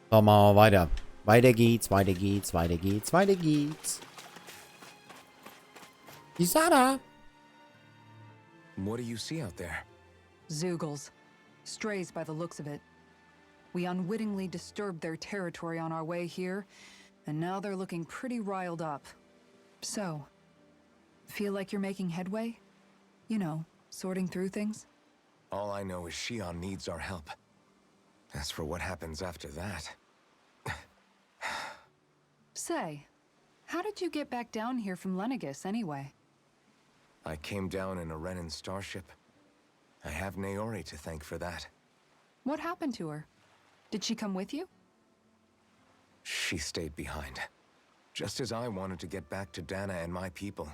So, machen wir weiter. Weiter geht's, weiter geht's, weiter geht's, weiter geht's. Isada! What do you see out there? Zoogles. Strays by the looks of it. We unwittingly disturbed their territory on our way here, and now they're looking pretty riled up. So, feel like you're making headway? You know, sorting through things? All I know is Shion needs our help. As for what happens after that... Say, how did you get back down here from Lenegis anyway? I came down in a Renan starship. I have Naori to thank for that. What happened to her? Did she come with you? She stayed behind. Just as I wanted to get back to Dahna and my people,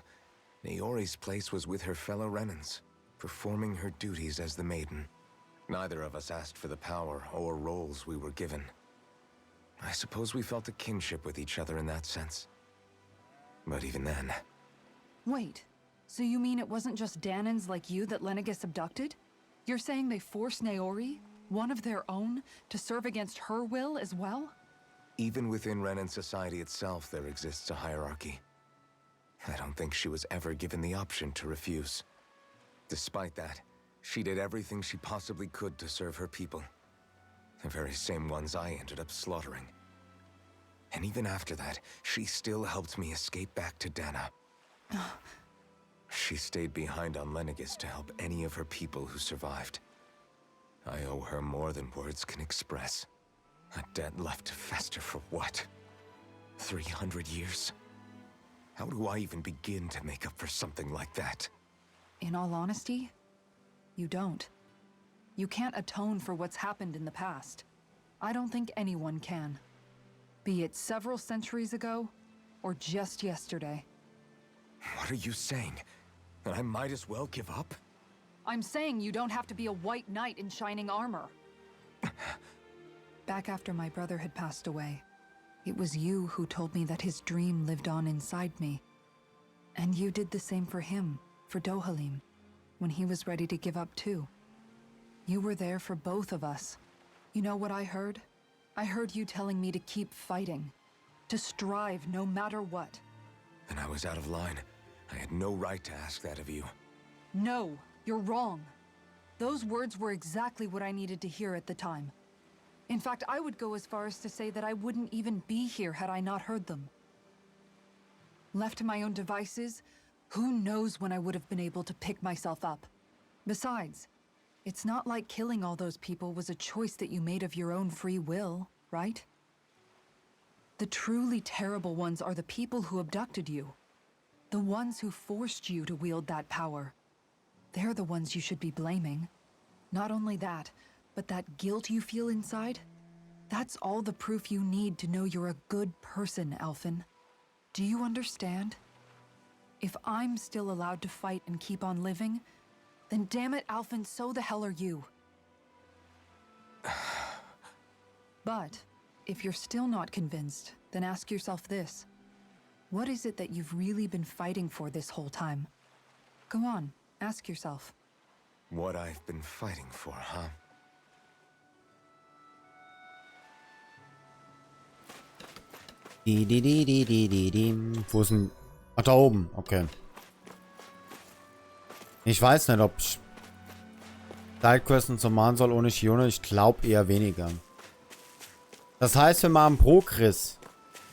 Naori's place was with her fellow Renans, performing her duties as the maiden. Neither of us asked for the power or roles we were given. I suppose we felt a kinship with each other in that sense. But even then... Wait, so you mean it wasn't just Dahnans like you that Lenegis abducted? You're saying they forced Naori, one of their own, to serve against her will as well? Even within Renan society itself, there exists a hierarchy. I don't think she was ever given the option to refuse. Despite that, she did everything she possibly could to serve her people. The very same ones I ended up slaughtering. And even after that, she still helped me escape back to Dahna. She stayed behind on Lenegis to help any of her people who survived. I owe her more than words can express. A debt left to fester for what? 300 years? How do I even begin to make up for something like that? In all honesty, you don't. You can't atone for what's happened in the past. I don't think anyone can. Be it several centuries ago, or just yesterday. What are you saying? That I might as well give up? I'm saying you don't have to be a white knight in shining armor. Back after my brother had passed away, it was you who told me that his dream lived on inside me. And you did the same for him, for Dohalim, when he was ready to give up too. You were there for both of us. You know what I heard? I heard you telling me to keep fighting, to strive no matter what. Then I was out of line. I had no right to ask that of you. No, you're wrong. Those words were exactly what I needed to hear at the time. In fact, I would go as far as to say that I wouldn't even be here had I not heard them. Left to my own devices, who knows when I would have been able to pick myself up. Besides, it's not like killing all those people was a choice that you made of your own free will, right? The truly terrible ones are the people who abducted you. The ones who forced you to wield that power. They're the ones you should be blaming. Not only that, but that guilt you feel inside, that's all the proof you need to know you're a good person, Elfin. Do you understand? If I'm still allowed to fight and keep on living, then damn it, Alphen, so the hell are you. But if you're still not convinced, then ask yourself this. What is it that you've really been fighting for this whole time? Go on, ask yourself. What I've been fighting for, huh? Wo ist denn... Ach, da oben. Okay. Ich weiß nicht, ob ich Sidequests so machen soll ohne Shione. Ich glaube eher weniger. Das heißt, wir machen Progress.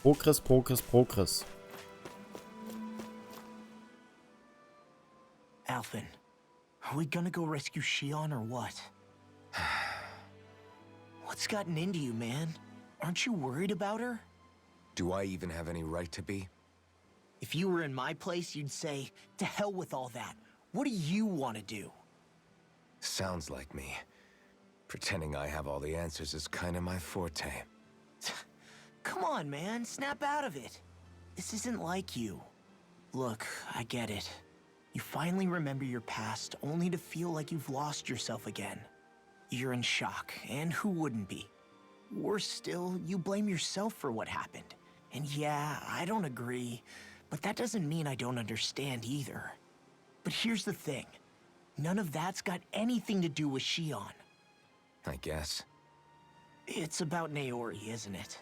Progress, Progress, Progress. Alphen, are we gonna go rescue Shion or what? What's gotten into you, man? Aren't you worried about her? Do I even have any right to be? If you were in my place, you'd say, to hell with all that. What do you want to do? Sounds like me. Pretending I have all the answers is kind of my forte. Come on, man. Snap out of it. This isn't like you. Look, I get it. You finally remember your past, only to feel like you've lost yourself again. You're in shock, and who wouldn't be? Worse still, you blame yourself for what happened. And yeah, I don't agree, but that doesn't mean I don't understand either. But here's the thing. None of that's got anything to do with Shion. I guess. It's about Naori, isn't it?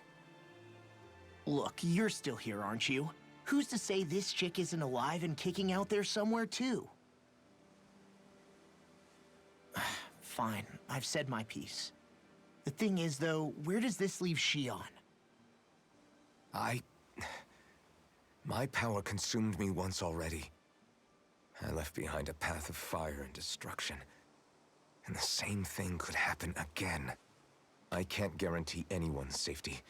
Look, you're still here, aren't you? Who's to say this chick isn't alive and kicking out there somewhere, too? Fine, I've said my piece. The thing is, though, where does this leave Shion? My power consumed me once already. I left behind a path of fire and destruction. And the same thing could happen again. I can't guarantee anyone's safety,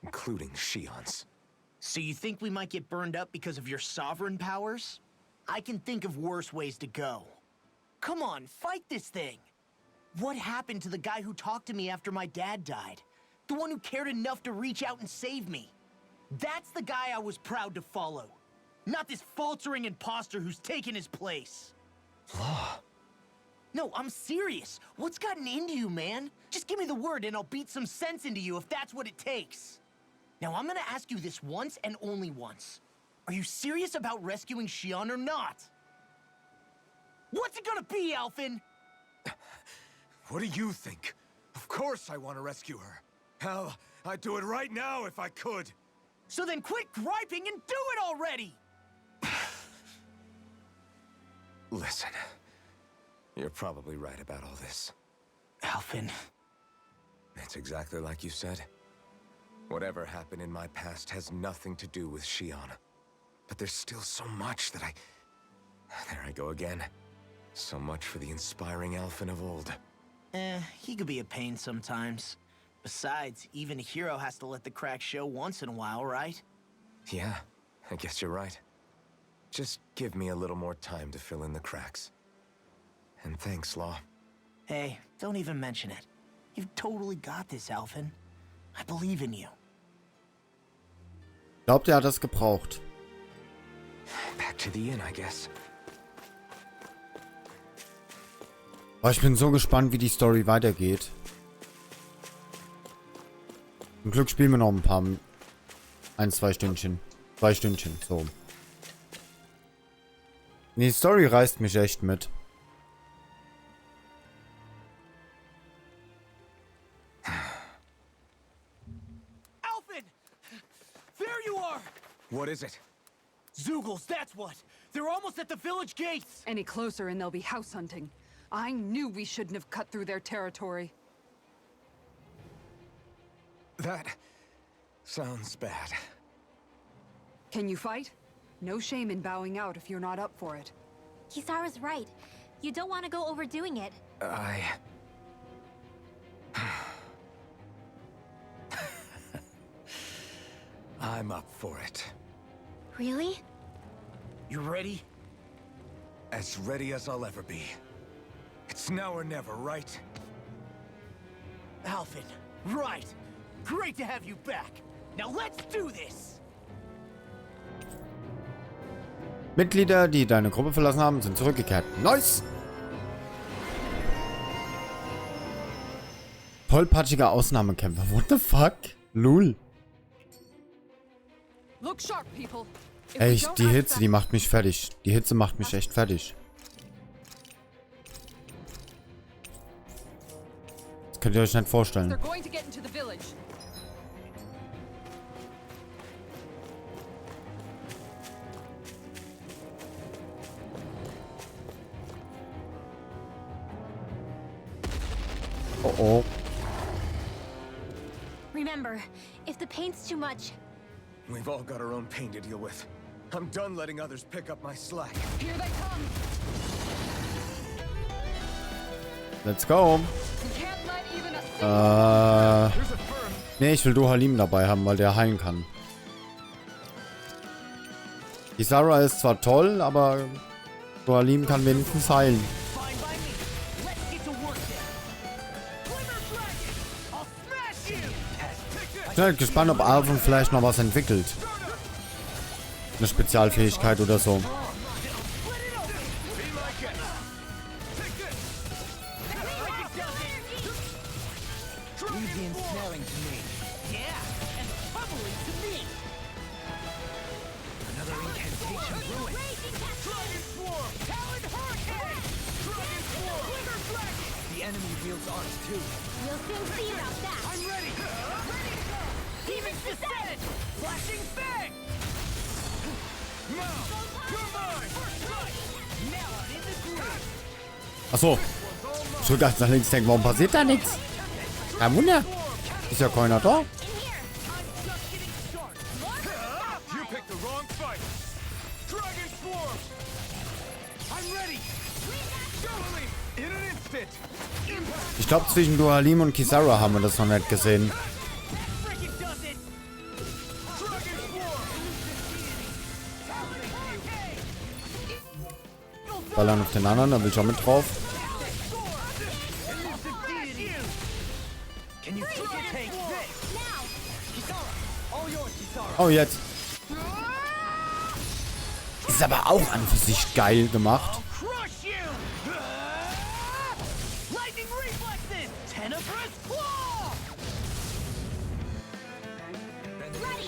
including Shion's. So you think we might get burned up because of your sovereign powers? I can think of worse ways to go. Come on, fight this thing! What happened to the guy who talked to me after my dad died? The one who cared enough to reach out and save me? That's the guy I was proud to follow. Not this faltering imposter who's taken his place. Law. No, I'm serious. What's gotten into you, man? Just give me the word and I'll beat some sense into you if that's what it takes. Now, I'm gonna ask you this once and only once. Are you serious about rescuing Shion or not? What's it gonna be, Alphen? What do you think? Of course I want to rescue her. Hell, I'd do it right now if I could. So then quit griping and do it already! Listen, you're probably right about all this. Alphen. It's exactly like you said. Whatever happened in my past has nothing to do with Shion. But there's still so much that There I go again. So much for the inspiring Alphen of old. He could be a pain sometimes. Besides, even a hero has to let the cracks show once in a while, right? Yeah, I guess you're right. Just give me a little more time to fill in the cracks. And thanks, Law. Hey, don't even mention it. You've totally got this, Alphen. I believe in you. Glaubt, er hat das gebraucht. Back to the inn, I guess. Oh, ich bin so gespannt, wie die Story weitergeht. Zum Glück spielen wir noch ein paar... 2 Stündchen. 2 Stündchen, so. Die Story reißt mich echt mit. Alphen! There you are! What is it? Zeugles, that's what! They're almost at the village gates! Any closer and they'll be house hunting. I knew we shouldn't have cut through their territory. That sounds bad. Can you fight? No shame in bowing out if you're not up for it. Kisara's right. You don't want to go overdoing it. I'm up for it. Really? You ready? As ready as I'll ever be. It's now or never, right? Alphen, right! Great to have you back! Now let's do this! Mitglieder, die deine Gruppe verlassen haben, sind zurückgekehrt. Nice! Tollpatschiger Ausnahmekämpfer. What the fuck? Lul. Look sharp, people. If we Ey, don't die act Hitze, die macht mich fertig. Die Hitze macht mich echt fertig. Das könnt ihr euch nicht vorstellen. They're going to get into the village. Oh oh. Remember, if the paint's too much, We've all got our own pain to deal with. I'm done letting others pick up my slack. Here they come. Let's go. We can't let even a single Nee, ich will Dohalim dabei haben, weil der heilen kann. Die Sarah ist zwar toll, aber Dohalim kann wenigstens heilen. Fine by me. Let's get to work then. Glimmer Dragon! I'll smash you! Ich bin halt gespannt, ob Alphen vielleicht noch was entwickelt. Eine Spezialfähigkeit oder so. Easy and snaring to me. Yeah, and probably to me. Another incantation ruined. Dragon Swarm! Talon Hurricane! Dragon Swarm! Glimmer Dragon! The enemy wields arms too. we'll soon see about that. I'm ready! Achso. Ich will ganz nach links denken, warum passiert da nichts? Kein Wunder. Ist ja keiner da. Ich glaube, zwischen Duhalim und Kisara haben wir das noch nicht gesehen. Ballern auf den anderen, da will ich auch mit drauf. Oh, jetzt. Ist aber auch an für sich geil gemacht.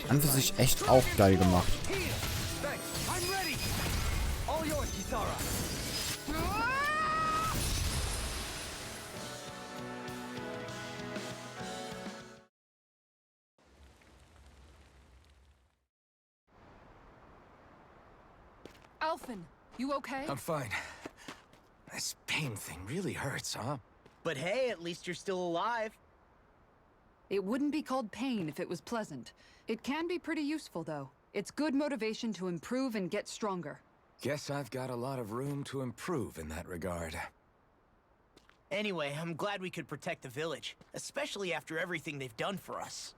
An für sich echt auch geil gemacht. Alphen, you okay? I'm fine. This pain thing really hurts, huh? But hey, at least you're still alive. It wouldn't be called pain if it was pleasant. It can be pretty useful, though. It's good motivation to improve and get stronger. Guess I've got a lot of room to improve in that regard. Anyway, I'm glad we could protect the village, especially after everything they've done for us.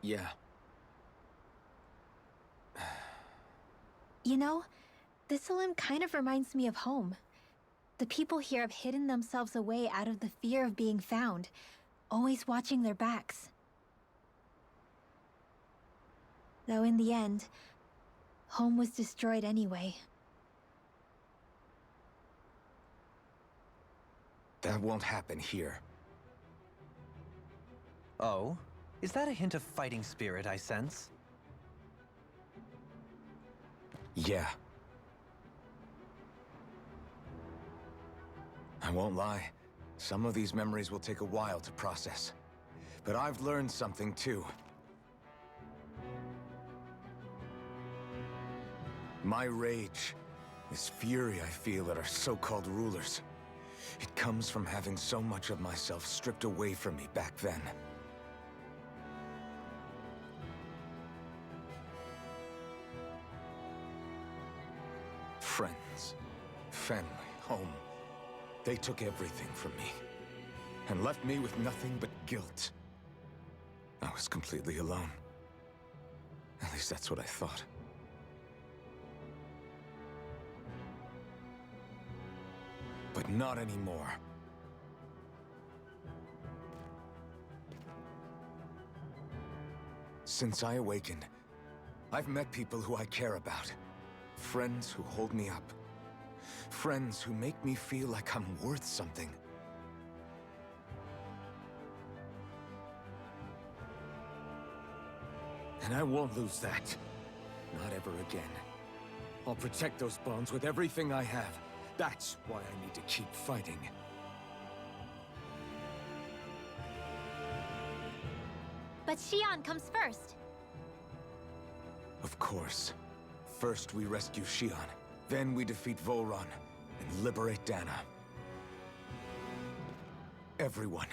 Yeah. You know, Thistleum kind of reminds me of home. The people here have hidden themselves away out of the fear of being found, always watching their backs. Though in the end, home was destroyed anyway. That won't happen here. Oh? Is that a hint of fighting spirit I sense? Yeah. I won't lie. Some of these memories will take a while to process. But I've learned something too. My rage, this fury I feel at our so-called rulers, it comes from having so much of myself stripped away from me back then. Friends, family, home. They took everything from me and left me with nothing but guilt. I was completely alone. At least that's what I thought. But not anymore. Since I awakened, I've met people who I care about. Friends who hold me up. Friends who make me feel like I'm worth something. And I won't lose that. Not ever again. I'll protect those bonds with everything I have. That's why I need to keep fighting. But Xion comes first. Of course. First we rescue Xion, then we defeat Volron and liberate Dahna. Everyone,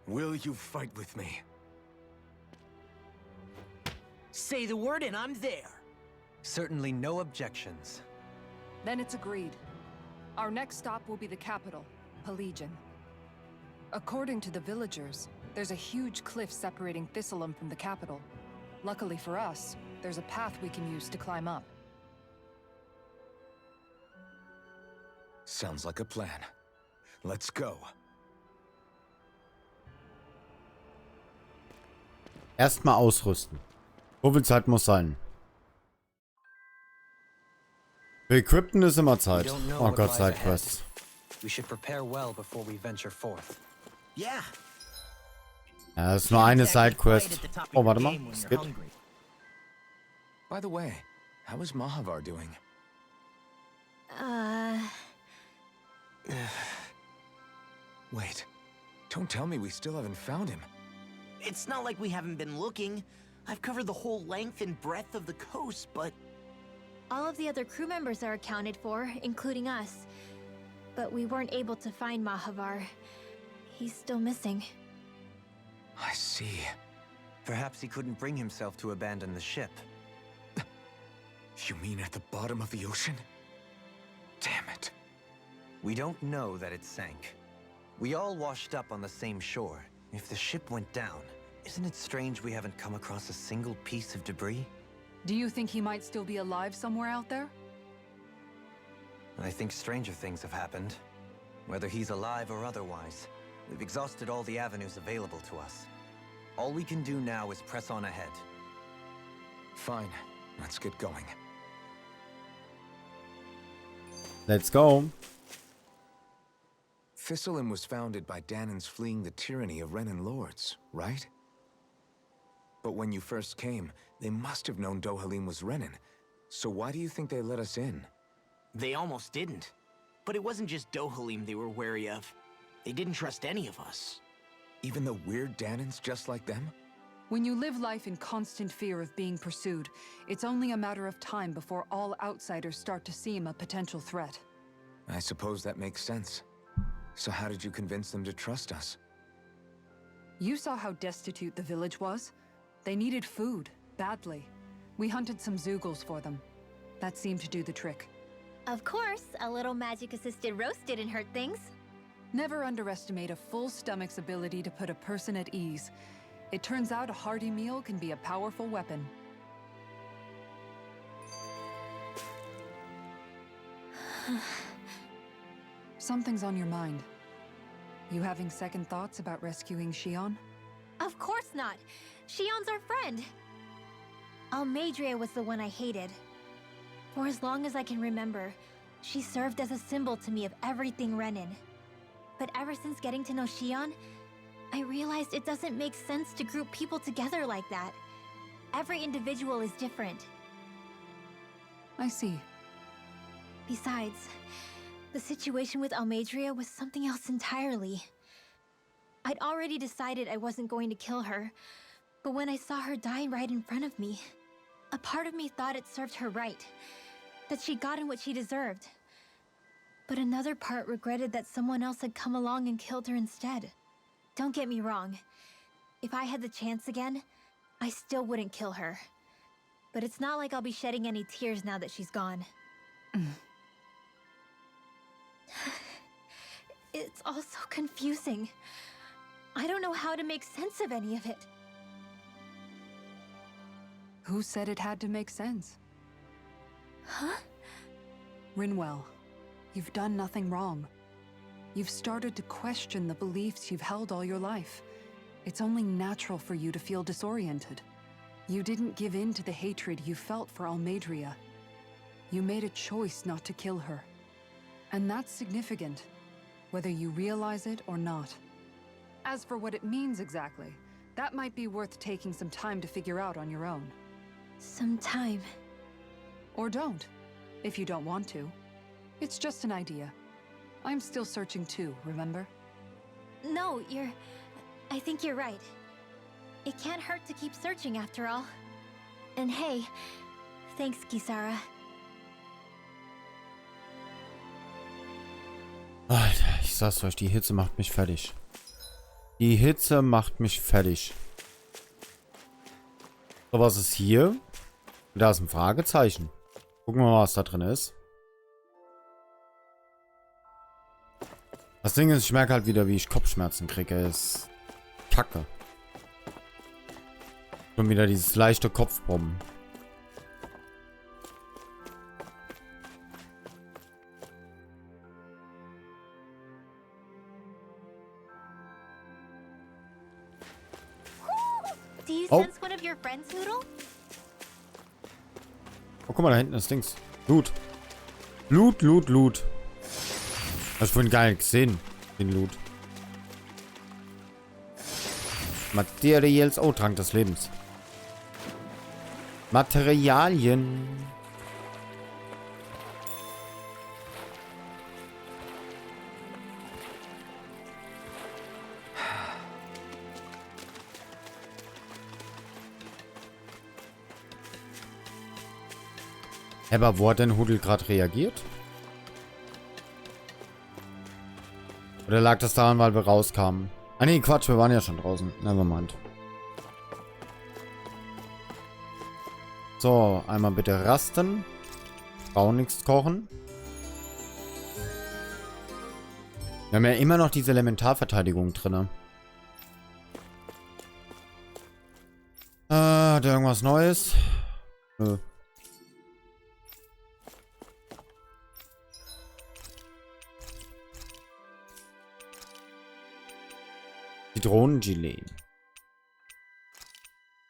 will you fight with me? Say the word and I'm there. Certainly no objections. Then it's agreed. Our next stop will be the capital, Pelegion. According to the villagers, there's a huge cliff separating Thistleum from the capital. Luckily for us, there's a path we can use to climb up. Sounds like a plan. Let's go. Erstmal ausrüsten. So viel Zeit muss sein. Für Equipten ist immer Zeit. Oh Gott, Sidequests. We should prepare well before we venture forth. Yeah. Ja, das ist nur eine Sidequest. Oh, warte mal. Es geht. By the way, how is Mahavar doing? Wait. Don't tell me we still haven't found him. It's not like we haven't been looking. I've covered the whole length and breadth of the coast, but... All of the other crew members are accounted for, including us. But we weren't able to find Mahavar. He's still missing. I see. Perhaps he couldn't bring himself to abandon the ship. You mean at the bottom of the ocean? Damn it. We don't know that it sank. We all washed up on the same shore. If the ship went down, isn't it strange we haven't come across a single piece of debris? Do you think he might still be alive somewhere out there? I think stranger things have happened. Whether he's alive or otherwise, we've exhausted all the avenues available to us. All we can do now is press on ahead. Fine. Let's get going. Let's go. Thistleum was founded by Dahnans fleeing the tyranny of Renan lords, right? But when you first came, they must have known Dohalim was Renan. So why do you think they let us in? They almost didn't. But it wasn't just Dohalim they were wary of. They didn't trust any of us. Even the weird Dahnans just like them? When you live life in constant fear of being pursued, it's only a matter of time before all outsiders start to seem a potential threat. I suppose that makes sense. So how did you convince them to trust us? You saw how destitute the village was. They needed food, badly. We hunted some Zeugles for them. That seemed to do the trick. Of course, a little magic-assisted roast didn't hurt things. Never underestimate a full stomach's ability to put a person at ease. It turns out a hearty meal can be a powerful weapon. Something's on your mind. You having second thoughts about rescuing Shion? Of course not. Shion's our friend. Almeidrea was the one I hated. For as long as I can remember, she served as a symbol to me of everything Renan. But ever since getting to know Shion, I realized it doesn't make sense to group people together like that. Every individual is different. I see. Besides, the situation with Almeidrea was something else entirely. I'd already decided I wasn't going to kill her, but when I saw her die right in front of me, a part of me thought it served her right, that she'd gotten what she deserved. But another part regretted that someone else had come along and killed her instead. Don't get me wrong. If I had the chance again, I still wouldn't kill her. But it's not like I'll be shedding any tears now that she's gone. It's all so confusing. I don't know how to make sense of any of it. Who said it had to make sense? Huh? Rinwell, you've done nothing wrong. You've started to question the beliefs you've held all your life. It's only natural for you to feel disoriented. You didn't give in to the hatred you felt for Almeidrea. You made a choice not to kill her. And that's significant, whether you realize it or not. As for what it means exactly, that might be worth taking some time to figure out on your own. Some time. Or don't, if you don't want to. It's just an idea. I'm still searching too, remember? No, I think you're right. It can't hurt to keep searching after all. And hey, thanks, Kisara. Alter, ich sag's euch, die Hitze macht mich fertig. Die Hitze macht mich fertig. So, was ist hier? Da ist ein Fragezeichen. Gucken wir mal, was da drin ist. Das Ding ist, ich merke halt wieder, wie ich Kopfschmerzen kriege. Ist kacke. Schon wieder dieses leichte Kopfbrummen. Do you Oh. sense one of your friends, Noodle? Oh, guck mal, da hinten ist Dings. Loot. Loot, Loot, Loot. Hast du vorhin gar nicht gesehen, den Loot. Materials. Oh, Trank des Lebens. Materialien. Aber wo hat denn Hudel gerade reagiert? Oder lag das daran, weil wir rauskamen? Ah nee, Quatsch, wir waren ja schon draußen. Nevermind. So, einmal bitte rasten. Brauchen nichts kochen. Wir haben ja immer noch diese Elementarverteidigung drin. Hat irgendwas Neues? Nö. Zitronengelee.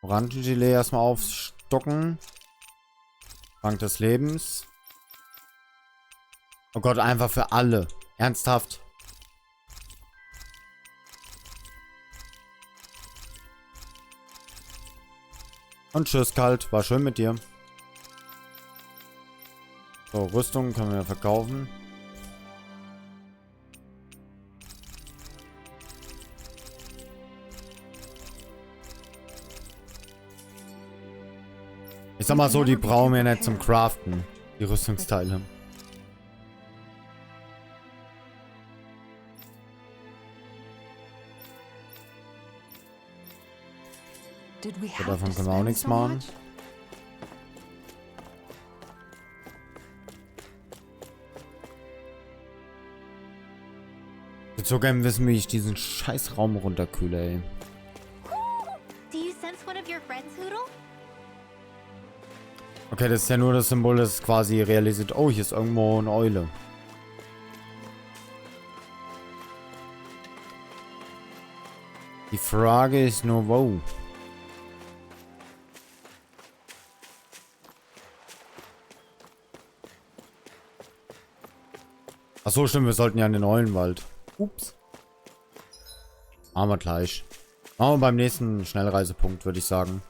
Orangengelee erstmal aufstocken. Bank des Lebens. Oh Gott, einfach für alle. Ernsthaft. Und tschüss, kalt. War schön mit dir. So, Rüstung können wir verkaufen. Ich sag mal so, die brauchen wir nicht zum Craften. Die Rüstungsteile. So, davon können wir auch nichts machen. Ich würde so gerne wissen, wie ich diesen scheiß Raum runterkühle, ey. Do you sense one of your friends, Hoodle? Okay, das ist ja nur das Symbol, das quasi realisiert. Oh, hier ist irgendwo eine Eule. Die Frage ist nur, wo? Ach so, stimmt, wir sollten ja in den Eulenwald. Ups. Machen wir gleich. Machen wir beim nächsten Schnellreisepunkt, würde ich sagen.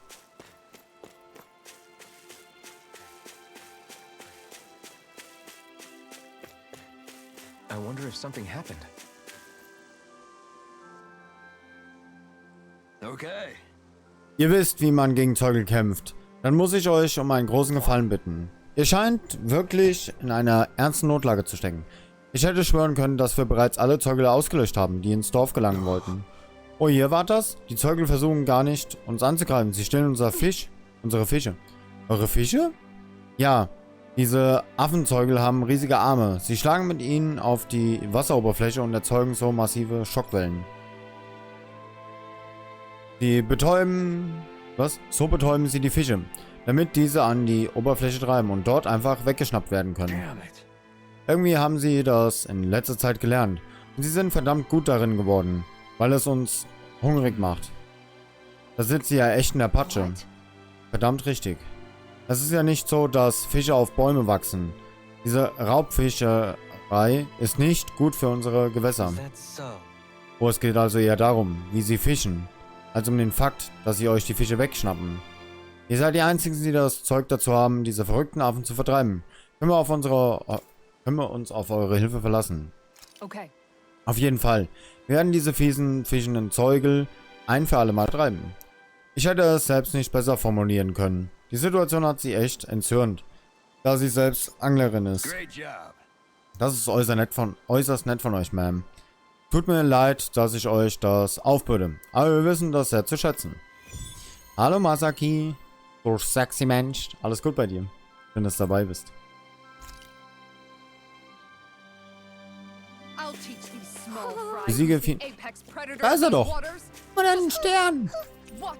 I wonder if something happened. Okay. Ihr wisst, wie man gegen Teufel kämpft. Dann muss ich euch um einen großen Gefallen bitten. Ihr scheint wirklich in einer ernsten Notlage zu stecken. Ich hätte schwören können, dass wir bereits alle Zeugel ausgelöscht haben, die ins Dorf gelangen wollten. Oh, hier war das? Die Zeugel versuchen gar nicht, uns anzugreifen. Sie stehlen unsere Fische. Eure Fische? Ja, diese Affenzeugel haben riesige Arme. Sie schlagen mit ihnen auf die Wasseroberfläche und erzeugen so massive Schockwellen. Die betäuben... Was? So betäuben sie die Fische, damit diese an die Oberfläche treiben und dort einfach weggeschnappt werden können. Irgendwie haben sie das in letzter Zeit gelernt. Und sie sind verdammt gut darin geworden, weil es uns hungrig macht. Da sitzt sie ja echt in der Patsche. Verdammt richtig. Es ist ja nicht so, dass Fische auf Bäume wachsen. Diese Raubfischerei ist nicht gut für unsere Gewässer. Oh, es geht also eher darum, wie sie fischen, als um den Fakt, dass sie euch die Fische wegschnappen. Ihr seid die Einzigen, die das Zeug dazu haben, diese verrückten Affen zu vertreiben. Können wir uns auf eure Hilfe verlassen? Okay. Auf jeden Fall. Wir werden diese fiesen, fischenden Zeugel ein für alle Mal treiben. Ich hätte es selbst nicht besser formulieren können. Die Situation hat sie echt entzürnt, da sie selbst Anglerin ist. Das ist äußerst nett von euch, Ma'am. Tut mir leid, dass ich euch das aufbürde, aber wir wissen das sehr zu schätzen. Hallo Masaki, du sexy Mensch. Alles gut bei dir? Schön, dass du dabei bist. Besiege viel. Da ist er doch. Und einen Stern.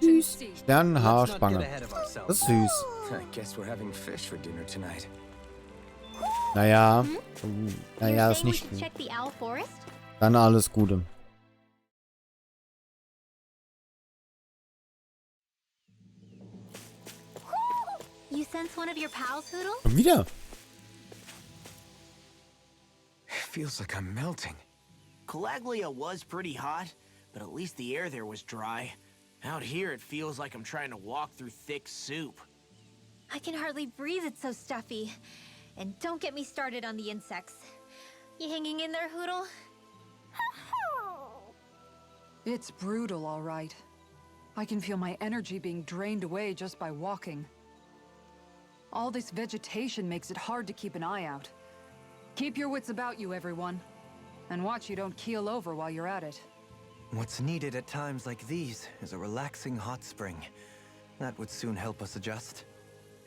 Süß. Sternenhaarspange. Das ist süß. Naja. Naja, ist nicht gut. Dann alles Gute. You sense one of your pals, Hoodle? Und wieder. Feels like I'm melting. Calaglia was pretty hot, but at least the air there was dry. Out here, it feels like I'm trying to walk through thick soup. I can hardly breathe, it's so stuffy. And don't get me started on the insects. You hanging in there, Hoodle? It's brutal, all right. I can feel my energy being drained away just by walking. All this vegetation makes it hard to keep an eye out. Keep your wits about you, everyone. And watch you don't keel over while you're at it. What's needed at times like these is a relaxing hot spring. That would soon help us adjust.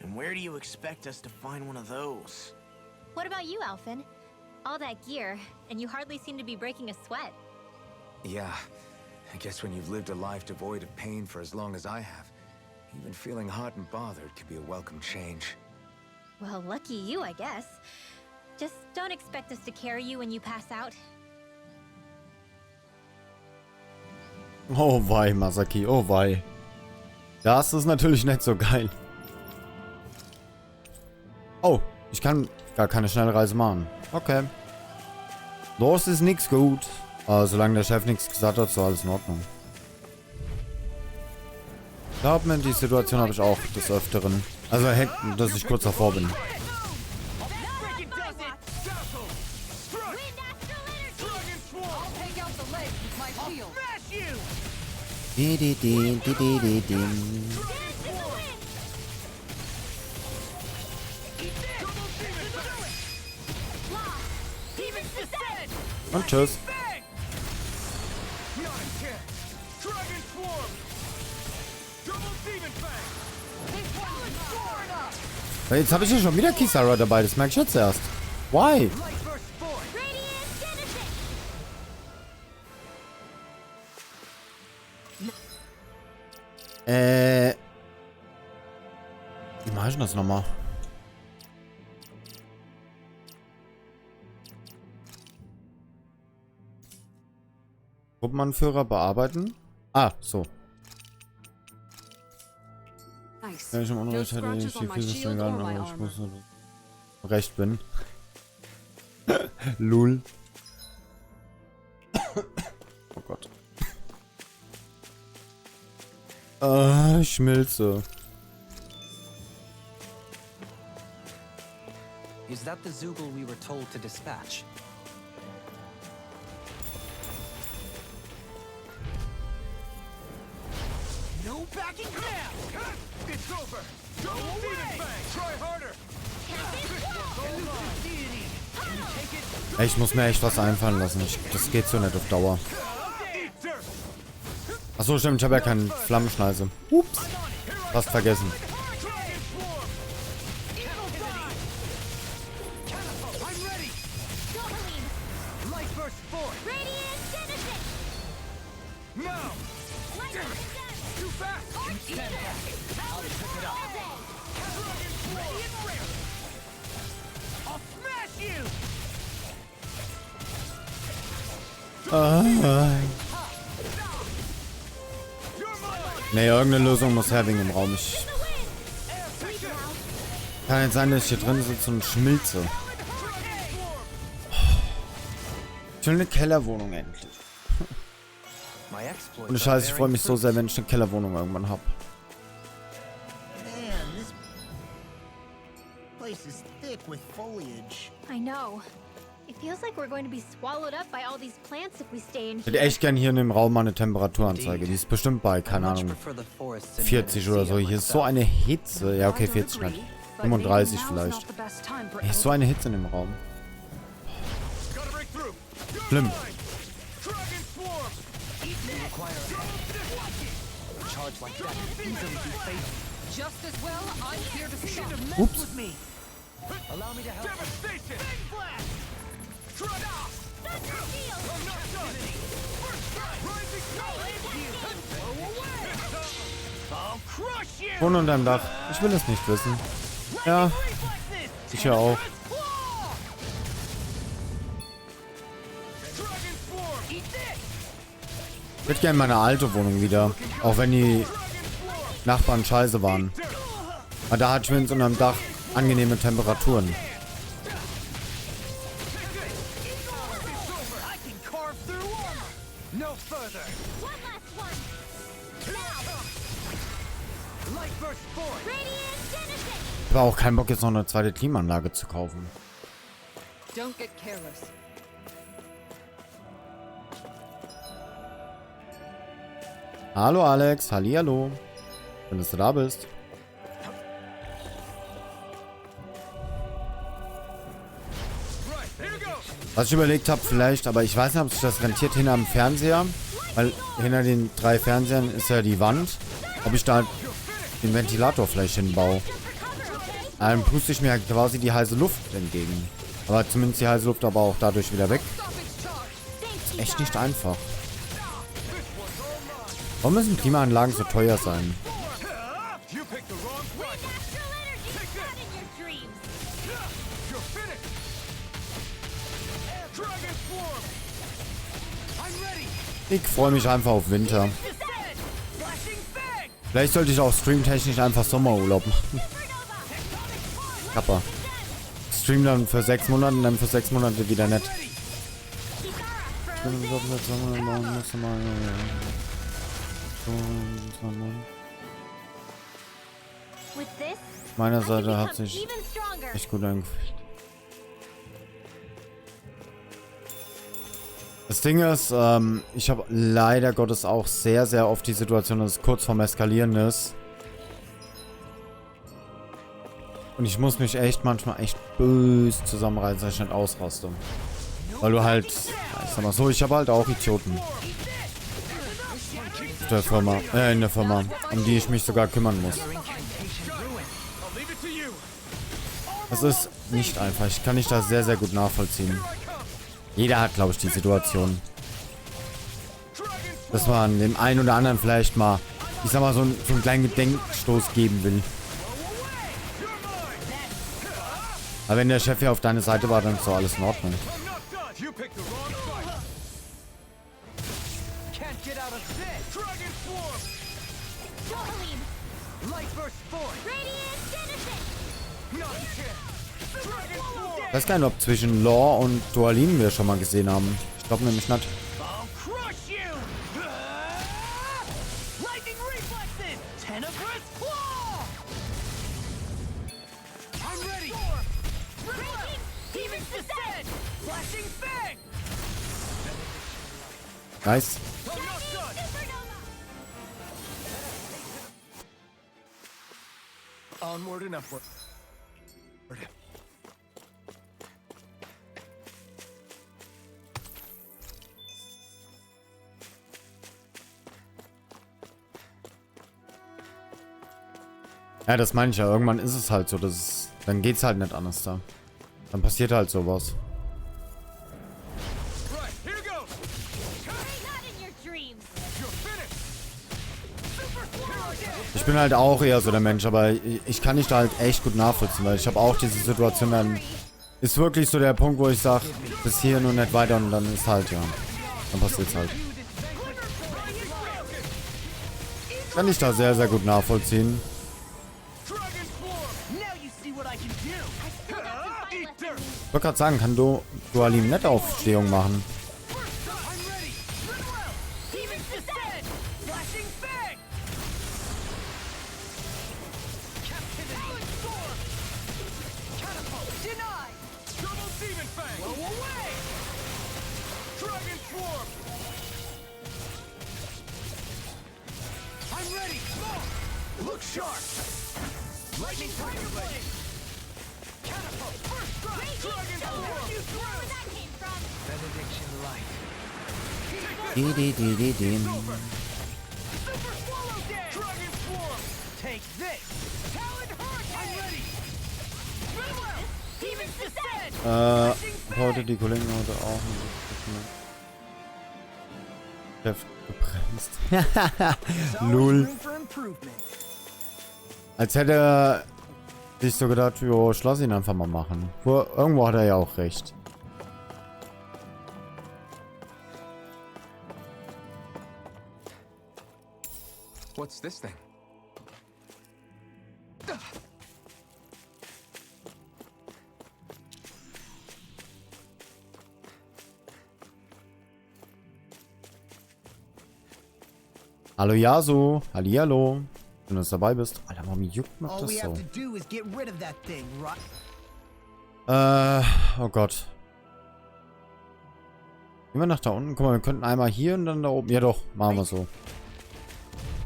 And where do you expect us to find one of those? What about you, Alphen? All that gear, and you hardly seem to be breaking a sweat. Yeah, I guess when you've lived a life devoid of pain for as long as I have, even feeling hot and bothered could be a welcome change. Well, lucky you, I guess. Just don't expect us to carry you when you pass out. Oh wei, Masaki, oh wei. Das ist natürlich nicht so geil. Oh, ich kann gar keine Schnellreise machen. Okay. Das ist nix gut. Aber solange der Chef nichts gesagt hat, ist alles in Ordnung. Glaub mir, die Situation habe ich auch des Öfteren. Also, dass ich kurz davor bin. Und tschüss. Jetzt habe ich ja schon wieder Kisara dabei, das merke ich jetzt erst. Why? Wie mache ich das nochmal? Gruppenanführer bearbeiten? Ah, so. Wenn ich im Unrecht hätte, ich die physische Organe, aber ich muss recht bin. Lul. Oh Gott. Ich schmilze. Is that the Zoogle we were told to dispatch? No backing down! It's over! Don't try harder! Ich muss mir echt was einfallen lassen. Das geht so nicht auf Dauer. Achso, stimmt, ich habe ja keine Flammenschneise. Ups. Fast vergessen. Ne, irgendeine Lösung muss her wegen dem Raum. Kann nicht sein, dass ich hier drin sitze und schmilze. Ich will eine Kellerwohnung endlich. Und Scheiße, ich freue mich so sehr, wenn ich eine Kellerwohnung irgendwann habe. I know. It feels like we're going to be swallowed up by all these plants if we stay in Ich hätte echt gern hier in dem Raum mal eine Temperaturanzeige. Die ist bestimmt bei, keine Ahnung, 40 oder so. Hier ist so eine Hitze. Ja, okay, 40 nicht. 35 vielleicht. Hier ist so eine Hitze in dem Raum. Schlimm. Ups. Wohnen unterm Dach. Ich will es nicht wissen. Ja, ich ja auch. Ich hätte gerne meine alte Wohnung wieder. Auch wenn die Nachbarn scheiße waren. Aber da hatte ich wenigstens unterm Dach angenehme Temperaturen. Ich habe auch keinen Bock, jetzt noch eine zweite Klimaanlage zu kaufen. Don't get careless. Hallo Alex, hallihallo. Schön, dass du da bist. Was ich überlegt habe, vielleicht, aber ich weiß nicht, ob sich das rentiert hinter dem Fernseher. Weil hinter den 3 Fernsehern ist ja die Wand. Ob ich da den Ventilator vielleicht hinbaue. Dann puste ich mir halt quasi die heiße Luft entgegen. Aber zumindest die heiße Luft aber auch dadurch wieder weg. Ist echt nicht einfach. Warum müssen Klimaanlagen so teuer sein? Ich freue mich einfach auf Winter. Vielleicht sollte ich auch streamtechnisch einfach Sommerurlaub machen. Kappa. Stream dann für 6 Monate und dann für 6 Monate wieder nett. Meiner Seite hat sich echt gut angefühlt. Das Ding ist, ich habe leider Gottes auch sehr, sehr oft die Situation, dass es kurz vorm Eskalieren ist. Und ich muss mich echt manchmal echt böse zusammenreißen, dass ich nicht ausraste. Weil du halt, ja, ich sag mal so, ich habe halt auch Idioten. In der Firma, um die ich mich sogar kümmern muss. Das ist nicht einfach, ich kann dich da sehr, sehr gut nachvollziehen. Jeder hat, glaube ich, die Situation. Dass man dem einen oder anderen vielleicht mal, ich sag mal, so einen kleinen Gedenkstoß geben will. Aber wenn der Chef ja auf deine Seite war, dann ist doch alles in Ordnung. Ich weiß gar nicht, ob zwischen Law und Dualin wir schon mal gesehen haben. Ich glaube nämlich nicht. Nice. Onward and upward. Ja, das meine ich ja. Irgendwann ist es halt so. Dann geht's halt nicht anders da. Dann passiert halt sowas. Ich bin halt auch eher so der Mensch, aber ich kann dich da halt echt gut nachvollziehen, weil ich habe auch diese Situation, dann ist wirklich so der Punkt, wo ich sage, bis hier und nicht weiter und dann ist halt, ja, dann passiert's halt. Kann ich da sehr, sehr gut nachvollziehen. Ich wollte gerade sagen, kann Dualim nette Aufstehung machen. Heute die Kollegen heute auch Chef gebremst. Lul. Als hätte er sich so gedacht, jo, ich lass ihn einfach mal machen. Irgendwo hat er ja auch recht. What's this thing? Hallo Yasu, hallihallo. Wenn du dabei bist. Alter, Mami, juckt mich das so. Oh Gott. Gehen wir nach da unten. Guck mal, wir könnten einmal hier und dann da oben. Ja doch, machen wir so.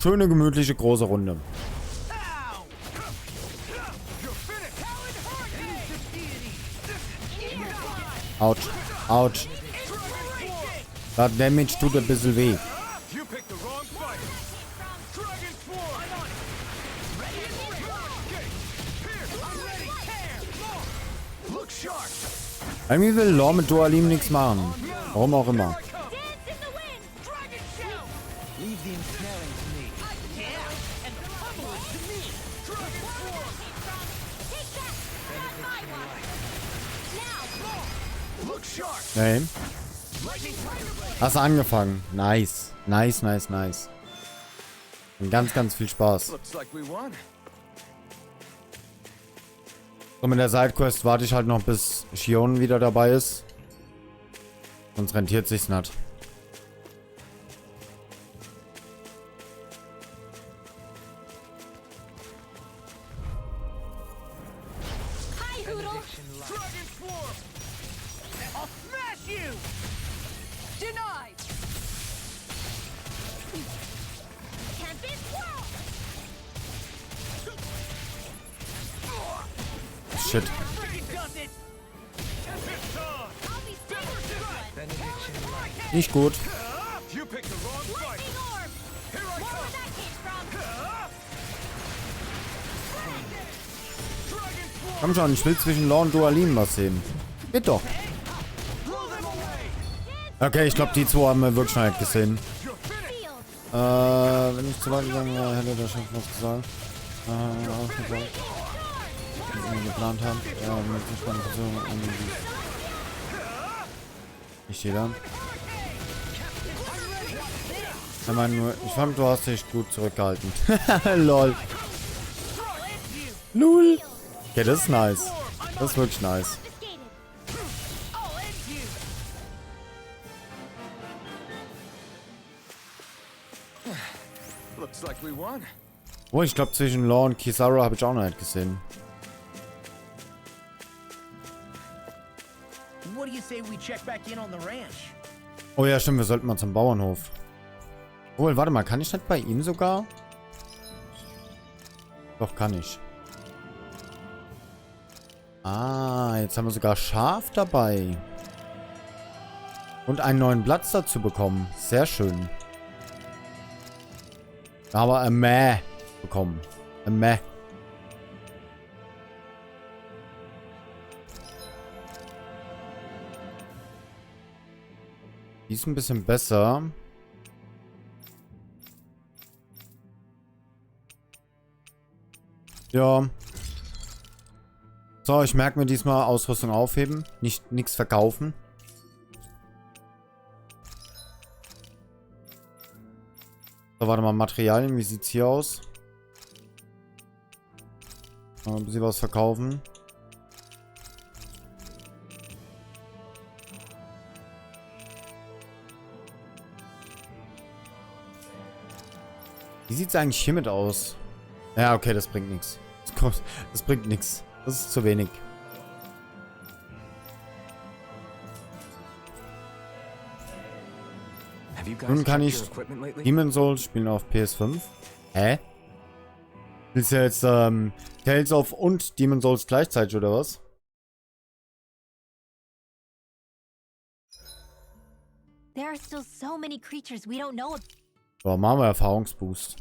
Schöne, gemütliche, große Runde. Autsch. Autsch. Das Damage tut ein bisschen weh. Irgendwie will Lore mit Dualim nichts machen. Warum auch immer. Nee. Hast du angefangen. Nice. Nice, nice, nice. Und ganz, ganz viel Spaß. So, mit der Sidequest warte ich halt noch, bis Shion wieder dabei ist. Sonst rentiert sich's nicht. Shit. Nicht gut. Komm schon, ich will zwischen Law und Dualim was sehen. Geht doch. Okay, ich glaube, die zwei haben wir wirklich noch nicht gesehen. Wenn ich zu weit gegangen wäre, hätte der Chef was gesagt. Was wir geplant haben. Ja, mit der spannenden Person. Ich stehe da. Ich meine nur, ich fand, du hast dich gut zurückgehalten. Lol. Lul. Okay, das ist nice. Das ist wirklich nice. Oh, ich glaube, zwischen Law und Kizaru habe ich auch noch nicht gesehen. Oh ja, stimmt, wir sollten mal zum Bauernhof. Oh, warte mal, kann ich nicht bei ihm sogar? Doch, kann ich. Ah, jetzt haben wir sogar Schaf dabei. Und einen neuen Platz dazu bekommen. Sehr schön. Aber ein Mäh bekommen. Ein Mäh. Die ist ein bisschen besser. Ja. So, ich merke mir diesmal Ausrüstung aufheben. Nichts verkaufen. So, warte mal, Materialien, wie sieht's hier aus? Mal ein bisschen was verkaufen. Wie sieht's eigentlich hiermit aus? Ja, okay, das bringt nichts. Das bringt nichts. Das ist zu wenig. Nun kann ich Demon's Souls spielen auf PS5. Hä? Ist ja jetzt Tales of und Demon's Souls gleichzeitig, oder was? There are still so many creatures we don't know. So, machen wir Erfahrungsboost.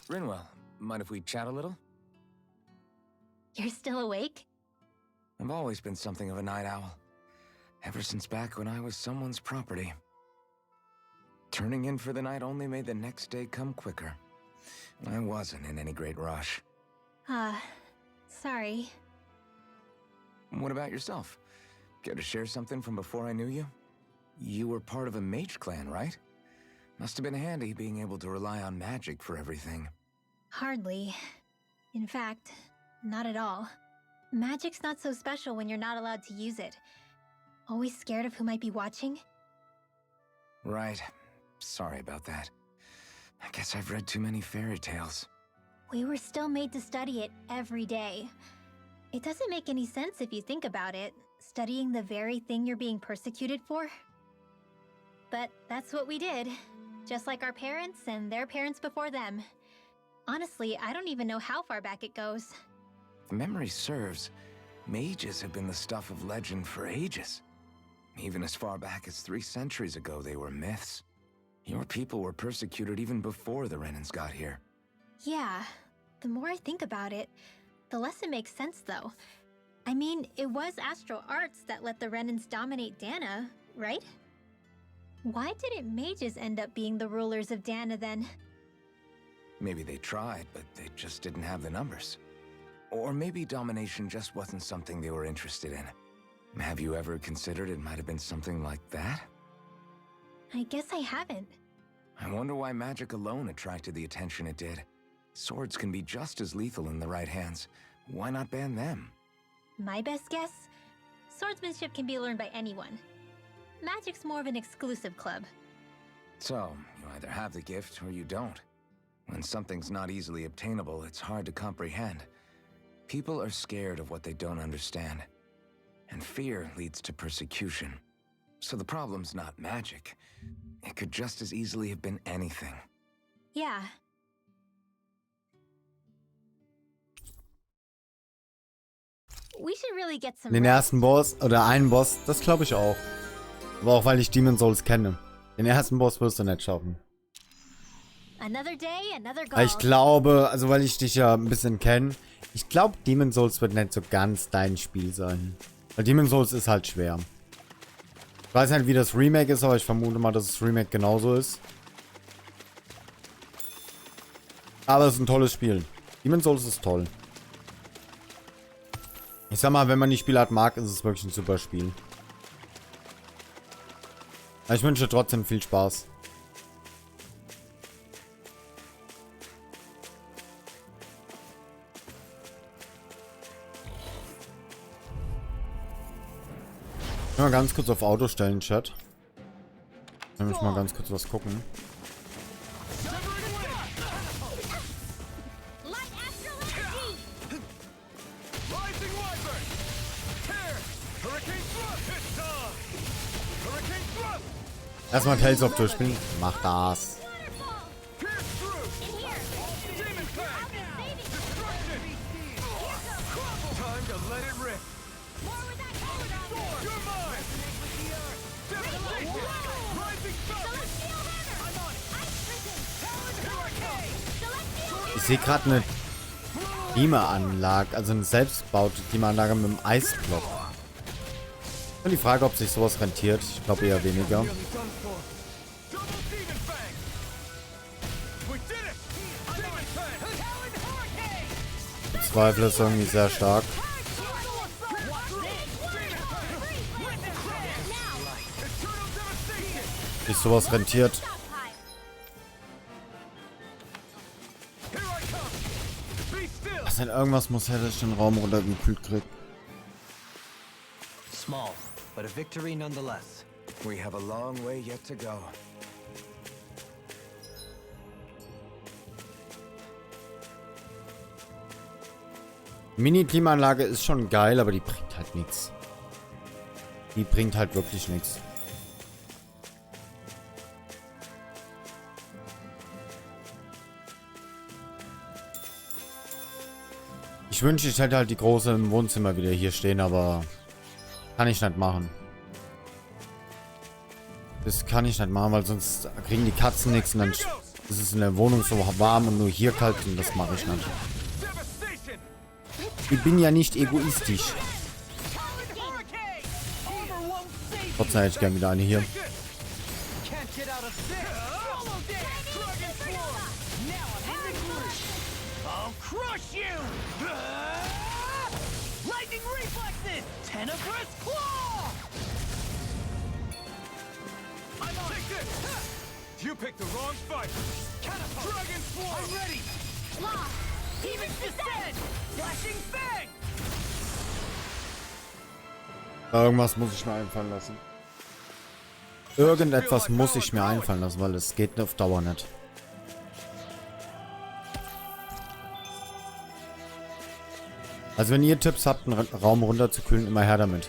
Rinwell, mind if we chat a little? You're still awake? I've always been something of a night owl. Ever since back when I was someone's property. Turning in for the night only made the next day come quicker. I wasn't in any great rush. Sorry. What about yourself? Care to share something from before I knew you? You were part of a mage clan, right? Must have been handy being able to rely on magic for everything. Hardly. In fact, not at all. Magic's not so special when you're not allowed to use it. Always scared of who might be watching? Right. Sorry about that. I guess I've read too many fairy tales. We were still made to study it every day. It doesn't make any sense if you think about it, studying the very thing you're being persecuted for. But that's what we did, just like our parents and their parents before them. Honestly, I don't even know how far back it goes. If memory serves, mages have been the stuff of legend for ages. Even as far back as 3 centuries ago, they were myths. Your people were persecuted even before the Renans got here. Yeah, the more I think about it, the less it makes sense though. I mean, it was astral arts that let the Renans dominate Dahna, right? Why didn't mages end up being the rulers of Dahna then? Maybe they tried, but they just didn't have the numbers. Or maybe domination just wasn't something they were interested in. Have you ever considered it might have been something like that? I guess I haven't. I wonder why magic alone attracted the attention it did. Swords can be just as lethal in the right hands. Why not ban them? My best guess? Swordsmanship can be learned by anyone. Magic's more of an exclusive club. So, you either have the gift or you don't. When something's not easily obtainable, it's hard to comprehend. People are scared of what they don't understand. And fear leads to persecution. So the problem's not magic. It could just as easily have been anything. Yeah. We should really get some Den rest. ersten Boss, oder einen Boss, das glaube ich auch. Aber auch weil ich Demon's Souls kenne. Den ersten Boss wirst du nicht schaffen. Another day, another Aber ich goal. glaube, also weil ich dich ja ein bisschen kenne, ich glaube Demon's Souls wird nicht so ganz dein Spiel sein. Weil Demon's Souls ist halt schwer. Ich weiß nicht, wie das Remake ist, aber ich vermute mal, dass das Remake genauso ist. Aber es ist ein tolles Spiel. Demon's Souls ist toll. Ich sag mal, wenn man die Spielart mag, ist es wirklich ein super Spiel. Aber ich wünsche trotzdem viel Spaß. Mal ganz kurz auf Auto stellen, Chat. Nämlich mal ganz kurz was gucken. Erstmal Tales of durchspielen. Mach das. Ich sehe gerade eine Klimaanlage, also eine selbstgebaute Klimaanlage mit einem Eisblock. Und die Frage, ob sich sowas rentiert. Ich glaube eher weniger. Ich zweifle es irgendwie sehr stark. Wie sowas rentiert. Was denn? Irgendwas muss her, dass ich den Raum runtergekühlt krieg. Small, but a victory nonetheless. We have a long way yet to go. Mini-Klimaanlage ist schon geil, aber die bringt halt nichts. Die bringt halt wirklich nichts. Ich wünschte, ich hätte halt die große im Wohnzimmer wieder hier stehen, aber kann ich nicht machen. Das kann ich nicht machen, weil sonst kriegen die Katzen nichts und dann ist es in der Wohnung so warm und nur hier kalt und das mache ich nicht. Ich bin ja nicht egoistisch. Trotzdem hätte ich gerne wieder eine hier. You picked the wrong fight. Dragon Swarm. I'm ready. Law. Demon descend. Flashing fang. Irgendwas muss ich mir einfallen lassen. Irgendetwas muss ich mir einfallen lassen, weil es geht auf Dauer nicht. Also wenn ihr Tipps habt, einen Raum runterzukühlen, immer her damit.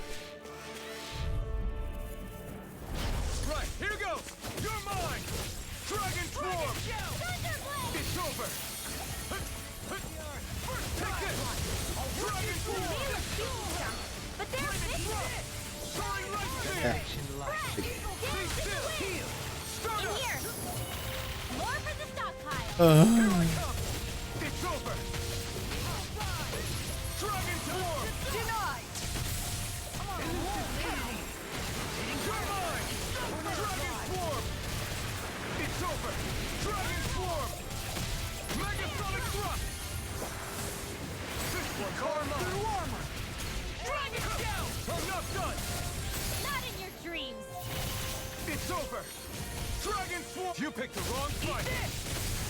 You picked the wrong fight.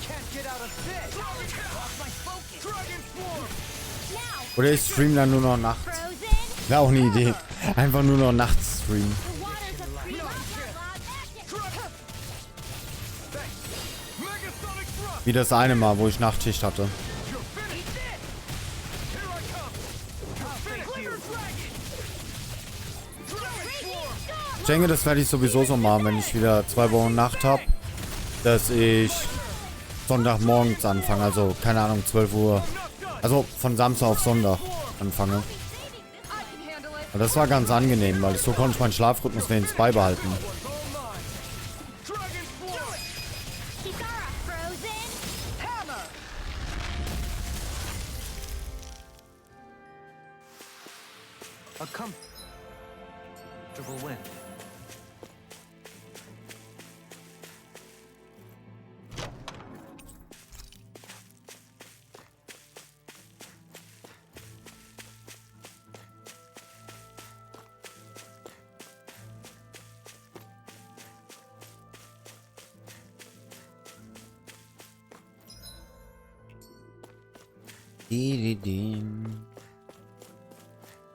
Can't get out of this. Lost my focus. Dragon Swarm. Oder ich stream dann nur noch nachts. Wäre auch eine Idee. Einfach nur noch nachts streamen. Wie das eine Mal, wo ich Nachtschicht hatte. Ich denke, das werde ich sowieso so machen, wenn ich wieder 2 Wochen Nacht habe, dass ich Sonntagmorgens anfange, also keine Ahnung, 12 Uhr, also von Samstag auf Sonntag anfange. Und das war ganz angenehm, weil so konnte ich meinen Schlafrhythmus wenigstens beibehalten. A comfortable win.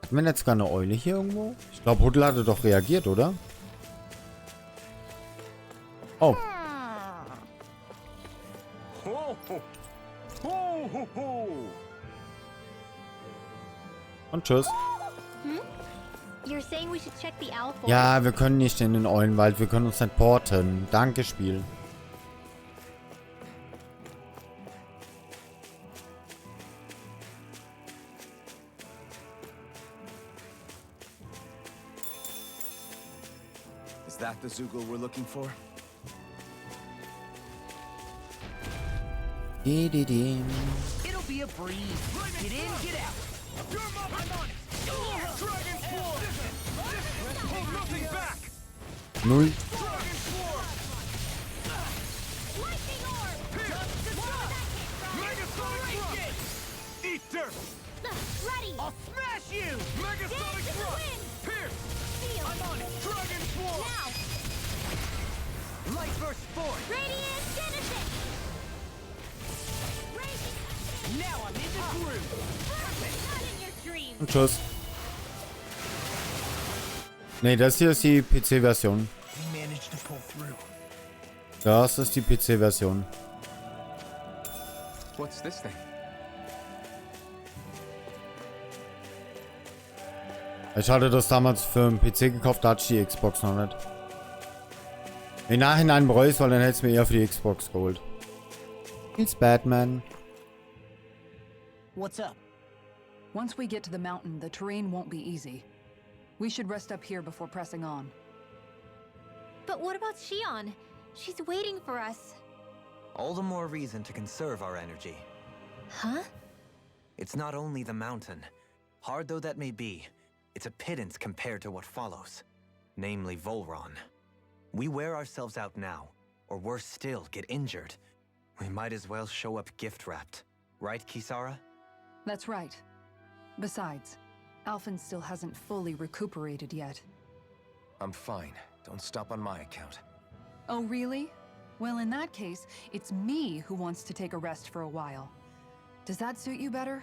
Hatten wir jetzt sogar eine Eule hier irgendwo? Ich glaube, Huddle hatte doch reagiert, oder? Oh. Und tschüss. Ja, wir können nicht in den Eulenwald. Wir können uns nicht porten. Danke, Spiel. Is that the Zoogle we're looking for? It'll be a breeze. Get in, get out. I'm on it. Dragon Swarm. Hold nothing back. 0. Lightning orb. Megasonic thrust. Eat dirt. Ready. I'll smash you. Megasonic thrust. Pierce. I'm on it. Dragon Swarm. Now. Light burst forth. Radiant Genesis. Now I'm in the groove. Und tschüss. Ne, das hier ist die PC-Version. Das ist die PC-Version. What's this thing? Ich hatte das damals für einen PC gekauft, da hatte ich die Xbox noch nicht. Im Nachhinein bereue ich es, weil dann hätte ich es mir eher für die Xbox geholt. It's Batman. What's up? Once we get to the mountain, the terrain won't be easy. We should rest up here before pressing on. But what about Shion? She's waiting for us. All the more reason to conserve our energy. Huh? It's not only the mountain. Hard though that may be, it's a pittance compared to what follows. Namely Volron. We wear ourselves out now, or worse still, get injured. We might as well show up gift-wrapped. Right, Kisara? That's right. Besides, Alphen still hasn't fully recuperated yet. I'm fine. Don't stop on my account. Oh, really? Well, in that case, it's me who wants to take a rest for a while. Does that suit you better?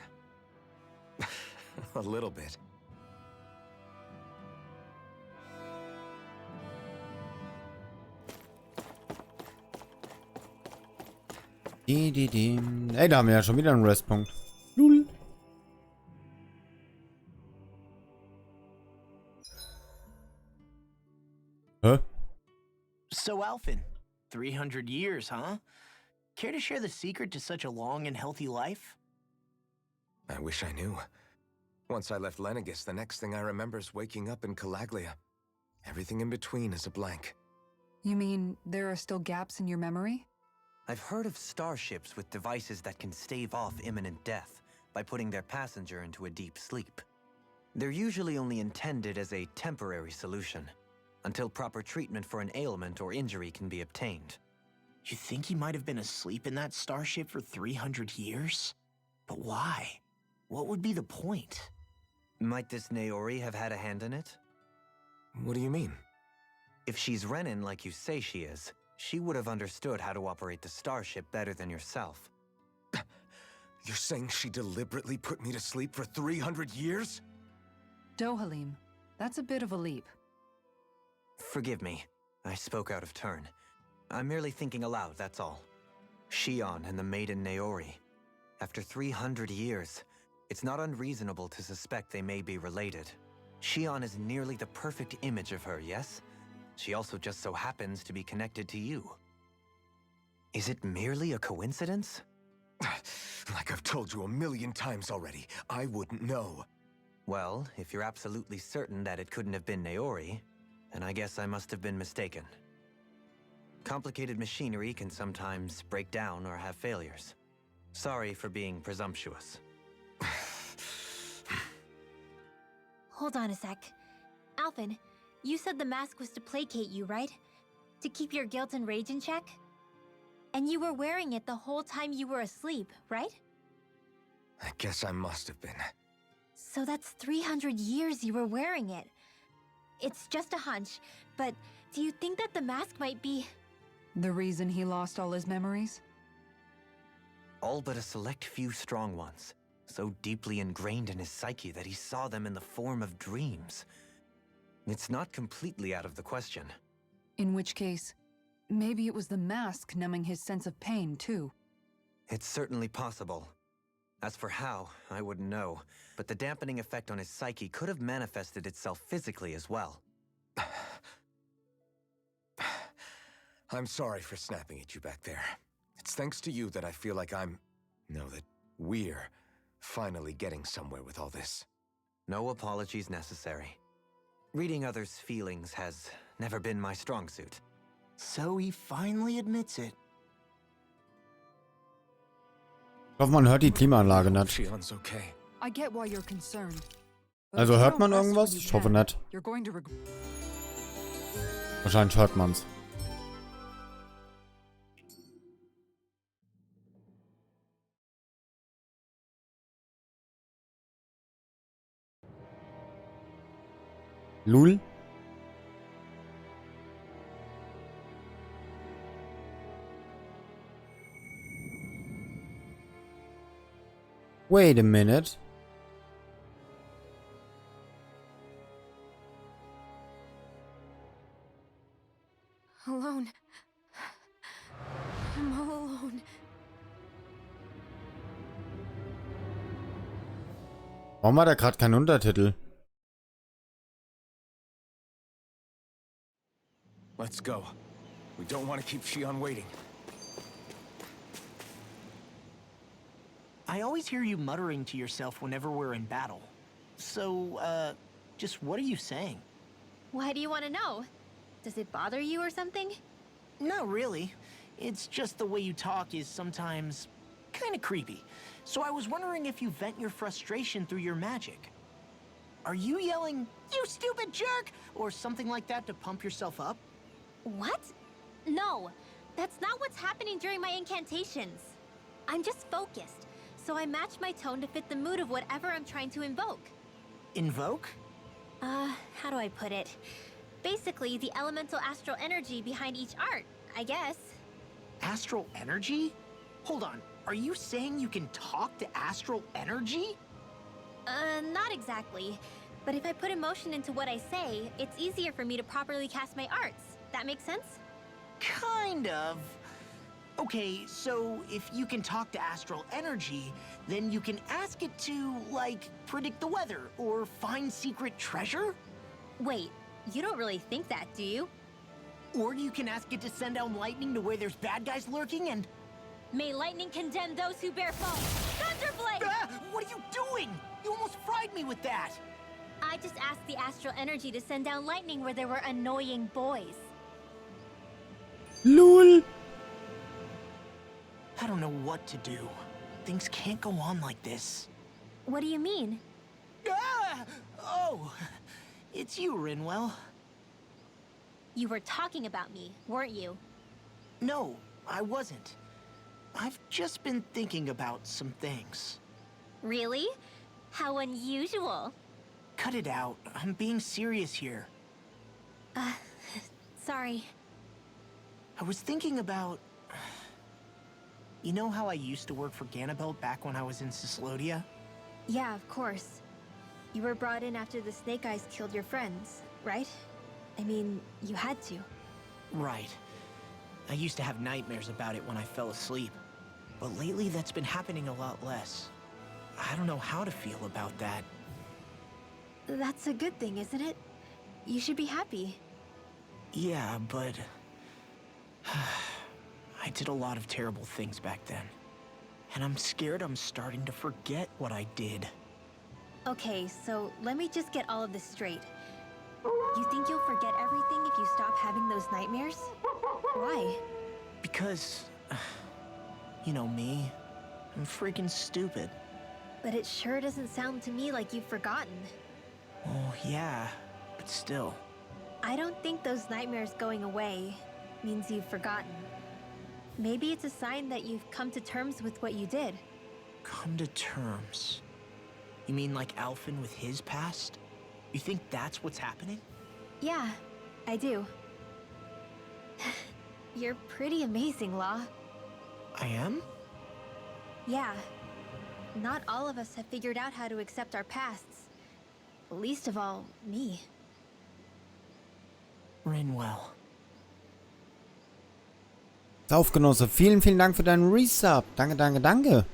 A little bit. Ey, da haben wir ja schon wieder einen Restpunkt. Lul. Hä? So, Alphen, 300 years, huh? Care to share the secret to such a long and healthy life? I wish I knew. Once I left Lenegis, the next thing I remember is waking up in Calaglia. Everything in between is a blank. You mean there are still gaps in your memory? I've heard of starships with devices that can stave off imminent death by putting their passenger into a deep sleep. They're usually only intended as a temporary solution, until proper treatment for an ailment or injury can be obtained. You think he might have been asleep in that starship for 300 years? But why? What would be the point? Might this Naori have had a hand in it? What do you mean? If she's Renin like you say she is, she would have understood how to operate the starship better than yourself. You're saying she deliberately put me to sleep for 300 years? Dohalim, that's a bit of a leap. Forgive me, I spoke out of turn. I'm merely thinking aloud, that's all. Shion and the maiden Naori. After 300 years, it's not unreasonable to suspect they may be related. Shion is nearly the perfect image of her, yes? She also just so happens to be connected to you. Is it merely a coincidence? Like I've told you 1,000,000 times already, I wouldn't know. Well, if you're absolutely certain that it couldn't have been Naori, then I guess I must have been mistaken. Complicated machinery can sometimes break down or have failures. Sorry for being presumptuous. Hold on a sec. Alphen, you said the mask was to placate you, right? To keep your guilt and rage in check? And you were wearing it the whole time you were asleep, right? I guess I must have been. So that's 300 years you were wearing it. It's just a hunch, but do you think that the mask might be... The reason he lost all his memories? All but a select few strong ones, so deeply ingrained in his psyche that he saw them in the form of dreams. It's not completely out of the question. In which case, maybe it was the mask numbing his sense of pain, too. It's certainly possible. As for how, I wouldn't know, but the dampening effect on his psyche could have manifested itself physically as well. I'm sorry for snapping at you back there. It's thanks to you that I feel like that we're finally getting somewhere with all this. No apologies necessary. Reading others' feelings has never been my strong suit. So he finally admits it. Ich hoffe, man hört die Klimaanlage nicht. Shion's okay. I get why you're concerned. But Also if you hört don't man rest irgendwas? when you Ich hoffe can, nicht. You're going to regret. Wahrscheinlich hört man's. Lul? Wait a minute. Alone. I'm all alone. Warum hat er gerade keinen Untertitel? Let's go. We don't want to keep Shion waiting. I always hear you muttering to yourself whenever we're in battle. So, just what are you saying? Why do you want to know? Does it bother you or something? Not really. It's just the way you talk is sometimes kind of creepy. So I was wondering if you vent your frustration through your magic. Are you yelling, "You stupid jerk," or something like that to pump yourself up? What? No, that's not what's happening during my incantations. I'm just focused, so I match my tone to fit the mood of whatever I'm trying to invoke. Invoke? How do I put it? Basically, the elemental astral energy behind each art, I guess. Astral energy? Hold on, are you saying you can talk to astral energy? Not exactly. But if I put emotion into what I say, it's easier for me to properly cast my arts. That makes sense? Kind of. Okay, so if you can talk to astral energy, then you can ask it to, like, predict the weather or find secret treasure? Wait, you don't really think that, do you? Or you can ask it to send down lightning to where there's bad guys lurking and... May lightning condemn those who bear false. Thunder! Thunder Blade! What are you doing? You almost fried me with that! I just asked the astral energy to send down lightning where there were annoying boys. LOL. I don't know what to do. Things can't go on like this. What do you mean? Ah! Oh, it's you, Rinwell. You were talking about me, weren't you? No, I wasn't. I've just been thinking about some things. Really? How unusual. Cut it out. I'm being serious here. Sorry. I was thinking about... You know how I used to work for Ganabelt back when I was in Cislodia? Yeah, of course. You were brought in after the Snake Eyes killed your friends, right? I mean, you had to. Right. I used to have nightmares about it when I fell asleep. But lately that's been happening a lot less. I don't know how to feel about that. That's a good thing, isn't it? You should be happy. Yeah, but... I did a lot of terrible things back then. And I'm scared I'm starting to forget what I did. Okay, so let me just get all of this straight. You think you'll forget everything if you stop having those nightmares? Why? Because... You know me. I'm freaking stupid. But it sure doesn't sound to me like you've forgotten. Oh, yeah. But still. I don't think those nightmares going away means you've forgotten. Maybe it's a sign that you've come to terms with what you did. Come to terms? You mean like Alphen with his past? You think that's what's happening? Yeah, I do. You're pretty amazing, Law. I am? Yeah. Not all of us have figured out how to accept our pasts. Least of all, me. Rinwell. Saufgenosse, vielen, vielen Dank für deinen Resub. Danke, danke, danke.